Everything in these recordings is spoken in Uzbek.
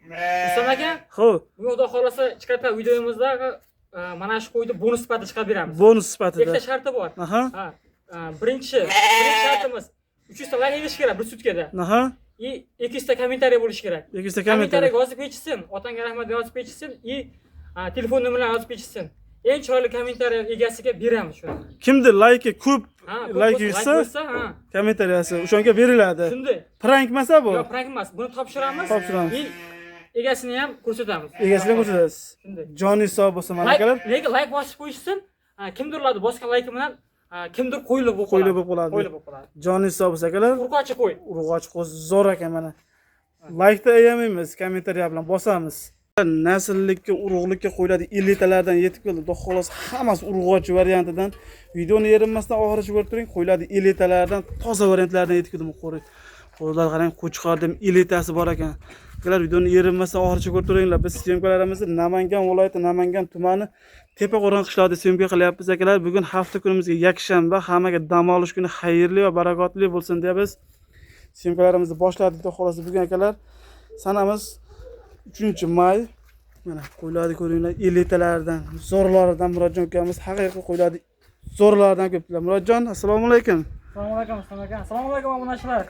Rustam aka, Xo'p, bu xudo xolasa chiqargan videomizda mana shu qo'yni bonus sifatida chiqarib beramiz. bonus sifatida. Ikkita sharti bor. Aha. Ha. Birinchi shartimiz 300 ta like yetish kerak bir sutkada. Aha. 200 ta kommentariy bo'lishi kerak. 200 ta kommentariy yozib ketishsin, otangga rahmat yozib ketishsin, telefon nomerini yozib ketishsin. Eng chiroyli kommentariy egasiga beramiz shuni. Kimdir like ko'p like yursa, yursa, kommentariyasi o'shanga beriladi. Shunday. Prank emas bu? Yo'q, prank emas. Buni topshiramiz. Egasini ham ko'rsatamiz. Egasini ko'rsatasiz. Shunday. Joni hisob bo'lsa mana akalar. Lekin like bosib qo'yishsin, kimdirlarni bosgan like bilan kimdir qo'yilib bo'lib qoladi. Qo'yilib bo'lib qoladi. Joni hisob bo'lsa akalar. Urg'ochi qo'y. Urg'ochi qo'y zo'r ekan mana. Like-da ayamaymiz, kommentariy bilan bosamiz. Nasllikka, urug'likka qo'yiladi elitalardan yetib keldi. Xudo xolos hammasi urg'ochi variantidan. Videoni erinmasdan oxirigacha ko'rib turing. Qo'yiladi elitalardan, toza variantlardan yetib keldi. Qo'ylar qarang, qo'chqordim elitasi bor ekan. Akalar videoni erinmasdan oxirigacha ko'rib turinglar. Biz syomkalarimizni Namangan viloyati, Namangan tumani Tepaqo'rg'on qishloqida syomka qilyapmiz akalar. Bugun hafta kunimizga yakshanba, hammaga dam olish kuni xayrli va barakotli bo'lsin deb biz syomkalarimizni boshladik. Xudo xolos bugun akalar sanamiz 3-may. Mana qo'ylarni ko'ringlar, elitalardan, zo'rlaridan Murodjon ukamiz haqiqiy qo'ylarni zo'rlaridan ko'plar. Murodjon, assalomu alaykum. Assalomu alaykum, assalomu alaykum obunachilar.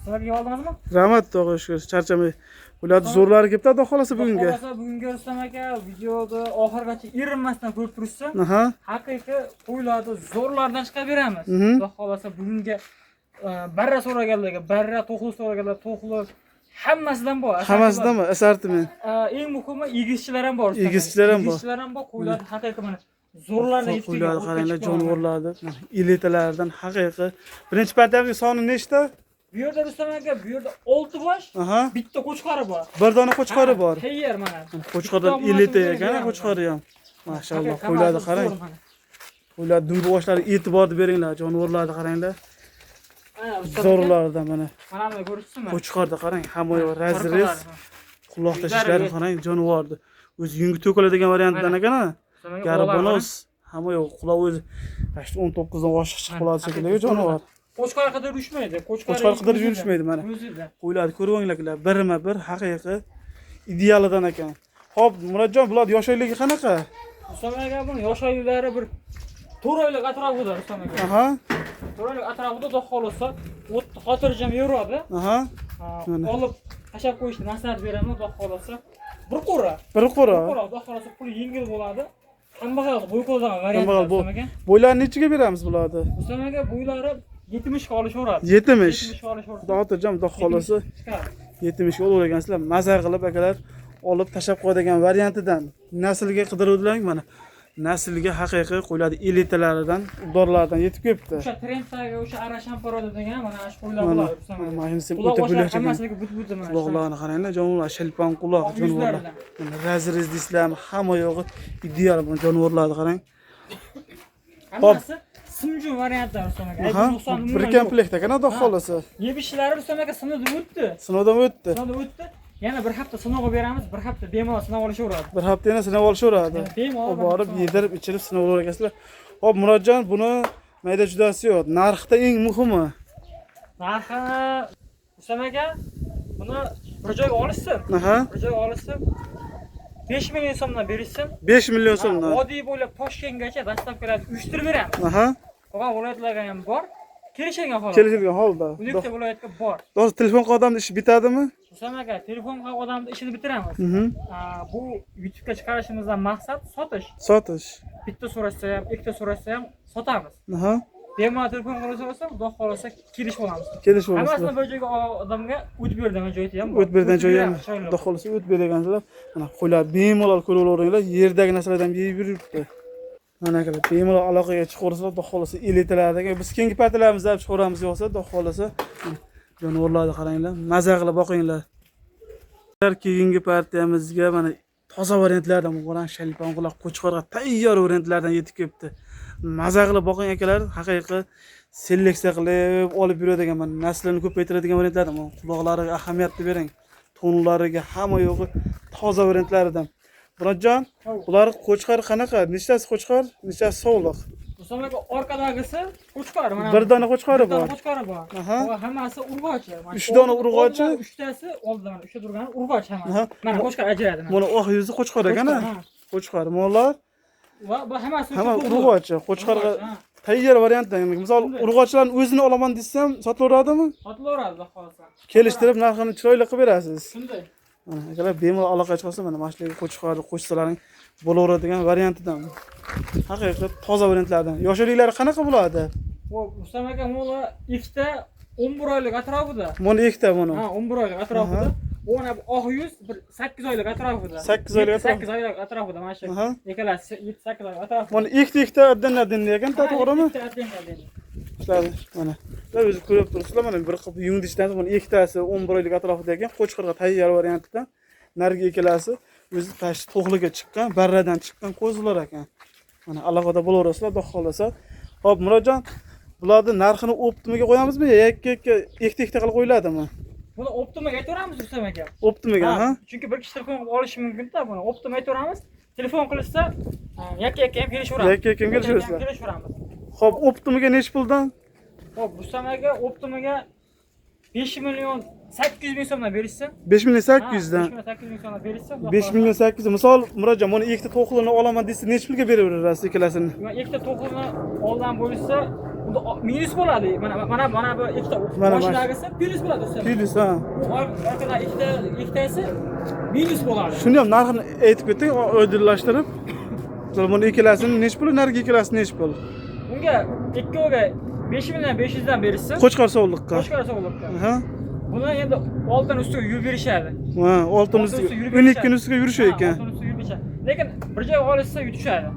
Sizlarga yo'ldingizmi? Rahmat, Xudoga shukr, charchamay. Qo'ylarni zo'rlari kelibdi, Xudo xolasa bugunga. Xudo xolasa bugunga Rustam aka videoni oxirigacha erinmasdan ko'rib turishsin. Haqiqiy qo'ylarni zo'rlaridan chiqarib beramiz. Xudo xolasa bugunga barra so'raganlarga, barra to'qli so'raganlar, to'qli hammasidan bor. Hammasidanmi? Assortiment. Eng muhimi egizchilar ham bor. Egizchilar ham bor. Egizchilar ham bor. Qo'ylarni haqiqiy mana zo'rlarni yetib kelgan. Qo'ylarni qaranglar, jonivorlarni, elitalardan haqiqiy. Birinchi partiyamizning soni nechta? Bu yerda Rustam aka, bu yerda 6 bosh, bitta qo'chqori bor. Bir dona qo'chqori bor. Tayyor mana. Qo'chqordan elita ekan, qo'chqori ham. Mashalloh, qo'ylarni qarang. Qo'ylar dumboshlari e'tiborni beringlar, jonivorlarni qaranglar. Zo'rlardan mana. Mana buni ko'rishsinmi? Qo'chqorda qarang, hamma razrez. Quloq tashishlari qarang, jonivorni. O'zi yungi to'kiladigan variantdan ekan-a. Garbonos, hamma quloq o'zi 19 dan oshiq chiqib qoladi shekilli jonivor. Qo'chqor qidirib yurishmaydi. Qo'chqor qidirib yurishmaydi mana. Qo'ylarni ko'ringlar, birma-bir haqiqiy idealidan ekan. Xo'p, Murodjon, bular yosh oyligi qanaqa? Rustam aka buni yosh oylilari bir 4 oylik atrofida Rustam aka. 4 oylik atrofida Xudo xolasa xotirjam yuradi. Olib tashab qo'yishni maslahat beraman, Xudo xolasa. Bir qora. Xudo xolasa puli yengil bo'ladi. Kambag'al bo'y ko'zdan variant Rustam aka. Bo'ylarni nechiga beramiz bularni? Rustam aka bo'ylari 70 ga olishaveradi. 70 ga olishaveradi. Xotirjam, Xudo xolasa 70 ga olavergansizlar. Mazar qilib akalar olib tashab qo'yadigan variantidan naslga qidiruvdilar mana. Naslga haqiqiy qo'yiladi elitalaridan, udorlardan yetib kelibdi. O'sha trenddagi o'sha ara shamparada degan mana shu qo'ylar bo'ladi. Mana sim o'ta bo'lak. Hammasiga but-but mana. Quloqlarni qaranglar, jonivorlar shalpan quloq jonivorlar. Mana razrez dislam hamma yo'g'i ideal bu jonivorlarni qarang. Hammasi simjun variantlar Rustam aka. Bir komplekt ekan, Xudo xolasa. Yebishlari Rustam aka sinovdan o'tdi. Sinovdan o'tdi. Yana bir hafta sinovga beramiz, bir hafta bemalol sinov olishaveradi. Bir hafta yana sinov olishaveradi. Bemalol borib, yedirib, ichirib sinov olaverasizlar. Xo'p, Murodjon, buni mayda judasi yo'q. Narxda eng muhimi. Narxi Rustam aka, buni bir joyga olishsin. Bir joyga olishsin. 5 million so'mdan berishsin. 5 million so'mdan. Oddiy bo'ylab Toshkentgacha dastavkalarni uyushtirib beramiz. Qolgan viloyatlarga ham bor. Kelishilgan holda. Kelishilgan holda. Unikta viloyatga bor. Hozir telefon qilib ish bitadimi? Rustam aka, telefon qilib odamni ishini bitiramiz. Bu YouTube'ga chiqarishimizdan maqsad sotish. Sotish. Bitta so'rashsa ham, ikkita so'rashsa ham sotamiz. Bemalol telefon qilib so'rasa, Xudo xolasa kelishib olamiz. Kelishib olamiz. Hammasini bir joyga odamga o't beradigan joyi ham bor. O't beradigan joyi ham. Xudo xolasa o't beradiganlar. Mana qo'ylar bemalol ko'raveringlar, yerdagi narsalardan yeb yuribdi. Mana akalar, bemalol aloqaga chiqaversalar, Xudo xolasa elitalardagi biz keyingi partiyalarimizni olib chiqaramiz yo'qsa, Xudo xolasa jonivorlarni qaranglar, maza qilib boqinglar. Keyingi partiyamizga mana toza variantlardan bo'lgan shalpan quloq qo'chqorga tayyor variantlardan yetib kelibdi. Maza qilib boqing akalar, haqiqiy seleksiya qilib olib yuradigan mana naslini ko'paytiradigan variantlardan, quloqlariga ahamiyatni bering. Tonlariga hamma yo'g'i toza variantlaridan. Murodjon, ular qo'chqor qanaqa? Nechtasi qo'chqor, nechtasi sovliq? Rustam aka orqadagisi qo'chqor mana. Bir dona qo'chqori bor. Qo'chqori bor. Aha. Va hammasi urg'ochi. 3 dona urg'ochi. 3tasi oldidan ushlab turgani urg'ochi hammasi. Mana qo'chqor ajradi. Mana oq yuzi qo'chqor ekan-a? Qo'chqor. Mo'lar va bu hammasi hamma urg'ochi. Qo'chqorga tayyor variantdan. Misol urg'ochilarni o'zini olaman desam, sotilaveradimi? Sotilaveradi, xudo xolasa. Kelishtirib narxini chiroyli qilib berasiz. Shunday. Mana akalar bemalol aloqa chiqsa mana mashinaga qo'chqorni qo'shsalaring bo'laveradigan variantidan. Haqiqiy toza variantlardan. Yoshliklari qanaqa bo'ladi? Rustam aka mo'la ikkita 11 oylik atrofida. Mana ikkita mana. Ha, 11 oylik atrofida. Ona oq yuz bir 8 oylik atrofida. 8 oylik atrofida. 8 oylik atrofida mana shu. Ikkalasi 7-8 oylik atrofida. Mana ikkita addan ekan, to'g'rimi? Ikkita addan. Ishladi mana. Sizlar o'zi ko'rib turibsizlar mana bir qilib yungdishdan mana ikkitasi 11 oylik atrofida ekan, qo'chqorga tayyor variantida. Narigi ikkalasi o'zi tash to'g'liga chiqqan, barradan chiqqan qo'zilar ekan. Mana alohida bo'laverasizlar, xudo xolasa. Xo'p, Murodjon, bularni narxini optimaga qo'yamizmi yo yakka-yakka ikkita qilib qo'yiladimi? Buni optimaga aytaveramiz Rustam aka. Optimaga, ha? Chunki bir kishi telefon qilib olishi mumkin-da, buni optima aytaveramiz. Telefon qilishsa, yakka-yakka ham kelishaveramiz. Yakka-yakka ham kelishaverasizlar. Kelishaveramiz. Xo'p, optimaga necha puldan? Xo'p, Rustam aka optimaga 5 million 800 ming so'mdan berishsin. 5 million 800 dan. 5 million 800 ming so'mdan berishsin. 5 million 800. Misol Murodjon, mana ikkita to'qilini olaman desa, necha pulga beraverasiz ikkalasini? Ikkita to'qilni oldan bo'lsa, unda minus bo'ladi. Mana bu ikkita boshidagisi plus bo'ladi Rustam. Plus, ha. Orqada ikkitasi minus bo'ladi. Shuni ham narxini aytib ketdik, oydinlashtirib. Misol buni ikkalasini necha pul, narigi ikkalasi necha pul? Unga ikkoviga 5 million 500 dan berishsin. Qo'chqor sovliqqa. Qo'chqor sovliqqa. Ha. Buni endi oltin ustiga yurib berishadi. Ha, oltin ustiga, 12 kun ustiga yurishi ekan. Oltin ustiga yurib berishadi. Lekin bir joyga olishsa yutishadi.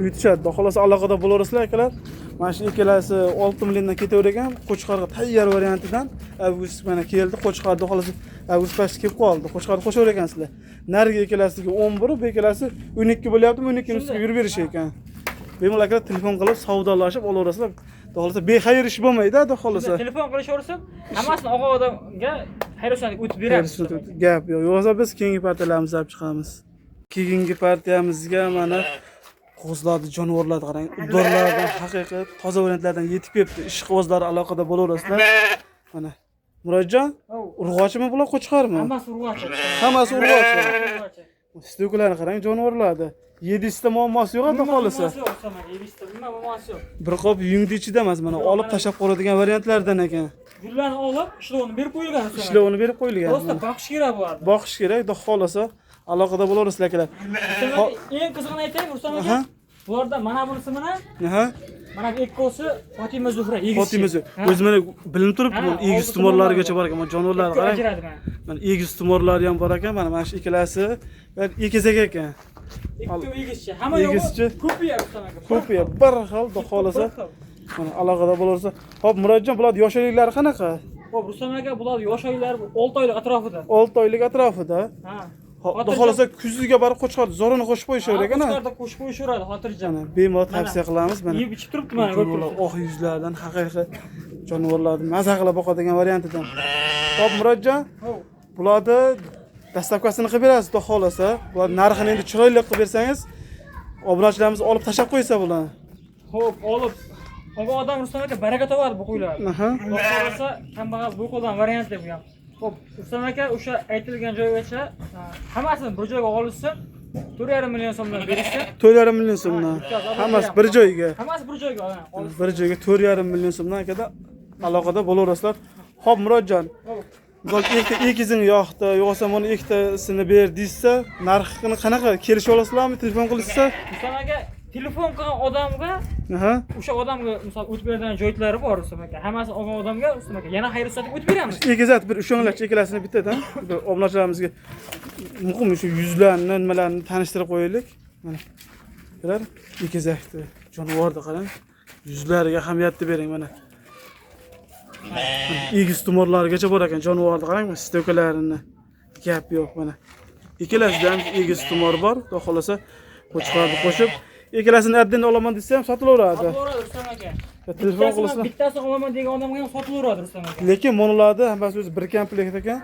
Yutishadi. Xolos aloqada bo'laverasizlar akalar. Mana shu ikkalasi 6 milliondan ketaver ekan, qo'chqorga tayyor variantidan. Avgust mana keldi, qo'chqorni xolos avgust past kelib qoldi. Qo'chqorni qo'shaver ekansizlar. Narigi ikkalasiga 11, bu ikkalasi 12 bo'lyaptimi, 12 kun ustiga yurib berish ekan. Bemalol akalar telefon qilib savdolashib olaverasizlar. Xolos bexayr ish bo'lmaydi, xolos. Telefon qilishaversin, hammasini og'a odamga xayrixohlik o'tib beramiz. Gap yo'q. Yo'qsa biz keyingi partiyalarimizni olib chiqamiz. Keyingi partiyamizga mana qo'zlarni, jonivorlarni qarang. Udorlardan haqiqiy toza variantlardan yetib kelibdi. Ishqibozlar aloqada bo'laverasizlar. Mana Murodjon, urg'ochimi bular, qo'chqormi? Hammasi urg'ochi. Hammasi urg'ochi. Stuklarni qarang, jonivorlarni. 7 ta muammosi yo'q, xudo xolasa. 7 ta nima muammosi yo'q. Bir qop yungdi ichida emas, mana olib tashlab qo'yadigan variantlardan ekan. Gullarni olib, ishlovini berib qo'yilgan. Ishlovini berib qo'yilgan. Prosta boqish kerak bu yerda. Boqish kerak, xudo xolasa. Aloqada bo'laverasizlar akalar. Eng qizig'ini aytaymi, Rustam aka? Bularda mana bunisi mana. Mana bu ikkosi Fatima Zuhra, egizchi. Fatima Zuhra. O'zi mana bilinib turibdi, bu egiz tumorlarigacha bor ekan, mana jonivorlarni qarang. Mana egiz tumorlari ham bor ekan, mana shu ikkalasi va egizak ekan. Ikki egizchi. Hamma egizchi. Ko'piyar Rustam aka. Ko'piyar. Bir xil, xudo xolasa. Mana aloqada bo'laversa. Xo'p, Murodjon, bular yoshliklari qanaqa? Xo'p, Rustam aka, bular yoshliklari 6 oylik atrofida. 6 oylik atrofida. Ha. Xudo xolasa kuziga borib qo'chqor zorini qo'shib qo'yishaver ekan. Qo'chqorda qo'shib qo'yishaveradi, xotirjam. Mana bemalol tavsiya qilamiz. Mana yeb ichib turibdi mana ko'p. Oq yuzlardan haqiqiy jonivorlarni maza qilib boqadigan variantidan. Xo'p, Murodjon, bularni dastavkasini qilib berasiz, xudo xolasa. Bular narxini endi chiroyli qilib bersangiz, obunachilarimiz olib tashab qo'ysa bularni. Xo'p, olib. Og'a odam Rustam aka baraka topadi bu qo'ylar. Xudo xolasa, kambag'al bu qo'ldan variant deb bu ham. Xo'p, Rustam aka o'sha aytilgan joygacha hammasini bir joyga olishsin. 4,5 million so'mdan berishsin. 4,5 million so'mdan. Hammasi bir joyga. Hammasi bir joyga olib. Bir joyga 4,5 million so'mdan akada aloqada bo'laverasizlar. Xo'p, Murodjon. Bo'lsa ikkizini yoqdi, yo'qsa buni ikkitasini ber desa, narxini qanaqa kelisha olasizlarmi telefon qilishsa? Rustam aka, telefon qilgan odamga, o'sha odamga misol o'tib beradigan joylari bor Rustam aka. Hammasi olgan odamga Rustam aka yana xayrixohlik o'tib beramiz. Egizat bir o'shonlarcha ikkalasini bittadan obunachilarimizga muhim shu yuzlarni, nimalarni tanishtirib qo'yaylik. Mana. Bular egizakni, jonivorni qarang. Yuzlariga ahamiyatni bering mana. Egiz tumorlarigacha bor ekan, jonivorni qarang, stökalarini. Gap yo'q mana. Ikkalasida ham egiz tumor bor, xudo xolasa qo'chqorni qo'shib ikkalasini addan olaman desa ham sotilaveradi. Sotilaveradi Rustam aka. Telefon qilsa bittasini olaman degan odamga ham sotilaveradi Rustam aka. Lekin monolarni hammasi o'zi bir komplekt ekan.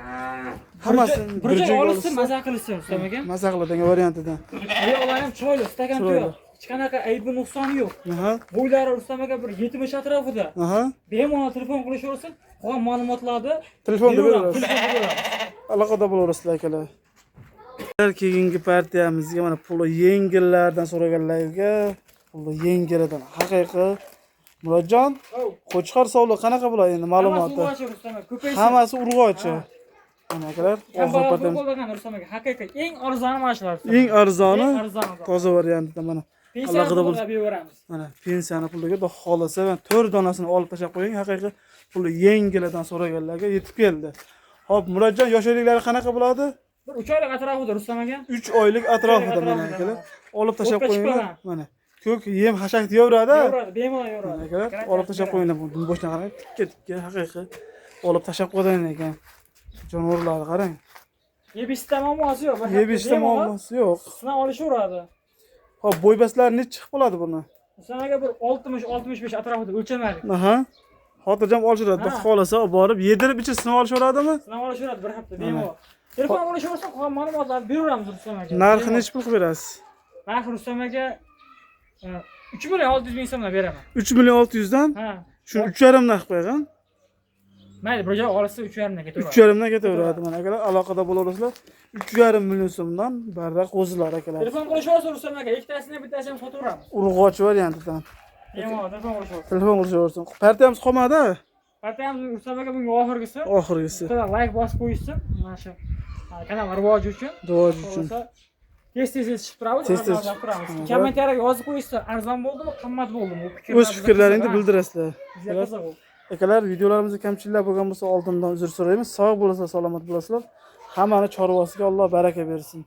Hammasini bir joyga olsa maza qilsin Rustam aka. Maza qiladigan variantidan. Ayoqlar ham chiroyli, stakan to'yib. hech qanaqa aybi nuqsoni yo'q. Aha. Bo'ylari Rustam aka bir 70 atrofida. Aha. Bemalol telefon qilishaversin, qolgan ma'lumotlarni Telefonda beraveramiz. beramiz. Aloqada bo'laverasizlar akalar. Keyingi partiyamizga mana puli yengillardan so'raganlarga puli yengillardan haqiqiy Murodjon, Qo'chqor sovli qanaqa bo'ladi endi ma'lumoti? Hammasi urg'ochi. Mana akalar, oxir partiyamiz. Haqiqiy eng arzoni mana shular. Eng arzoni toza variantida mana. Alohida bo'lsa beramiz. Mana pensiyani puliga xudo xolasa 4 donasini olib tashlab qo'ying. Haqiqiy puli yengillardan so'raganlarga yetib keldi. Xo'p, Murodjon yoshliklari qanaqa bo'ladi? 3 oylik atrofida Rustam aka. 3 oylik atrofida mana akalar. Olib tashlab qo'yinglar. Mana ko'k yem hashak deyaveradi. Yo'radi, bemalol yo'radi. Akalar, olib tashlab qo'yinglar. Bu boshdan qarang, tikka haqiqiy olib tashlab qo'ygan ekan. Jonivorlarni qarang. Yebishda muammosi yo'q. Yebishda muammosi yo'q. Sinab olishaveradi. Xo'p, bo'ybaslar necha chiqib qoladi buni? Rustam aka bir 60-65 atrofida o'lchamaylik. Aha. Xotirjam olishiradi. Xudo xolasa olib borib yedirib ichi sinab olishaveradimi? Sinab olishaveradi bir hafta bemalol. Telefon qilishaversa, qolgan ma'lumotlarni beraveramiz Rustam aka. Narxi necha pul qilib berasiz? Narxi Rustam aka 3 million 600 ming so'mdan beraman. 3 million 600 dan? Ha. Shuni 3,5 dan qilib qo'ygan. Mayli, bir joy olsa 3,5 dan ketaveradi. 3,5 dan ketaveradi mana akalar. Aloqada bo'laverasizlar. 3,5 million so'mdan barda qo'zilar akalar. Telefon qilishaversa Rustam aka, ikkitasini bittasini ham sotaveramiz. Urg'ochi variantidan. Bemalol telefon qilishaversa. Telefon qilishaversin. Partiyamiz qolmadi. Partiyamiz Rustam aka bunga oxirgisi. Oxirgisi. Like bosib qo'yishsin. Mana shu kanal rivoji uchun. Rivoji uchun. Tez-tez chiqib turamiz. Tez-tez turamiz. Kommentariyaga yozib qo'yishsa, arzon bo'ldimi, qimmat bo'ldimi? O'z fikrlaringni bildirasizlar. Bizga qiziq bo'ldi. Akalar, videolarimizda kamchiliklar bo'lgan bo'lsa oldindan uzr so'raymiz. Sog' bo'lasizlar, salomat bo'lasizlar. Hammani chorvasiga Alloh baraka bersin.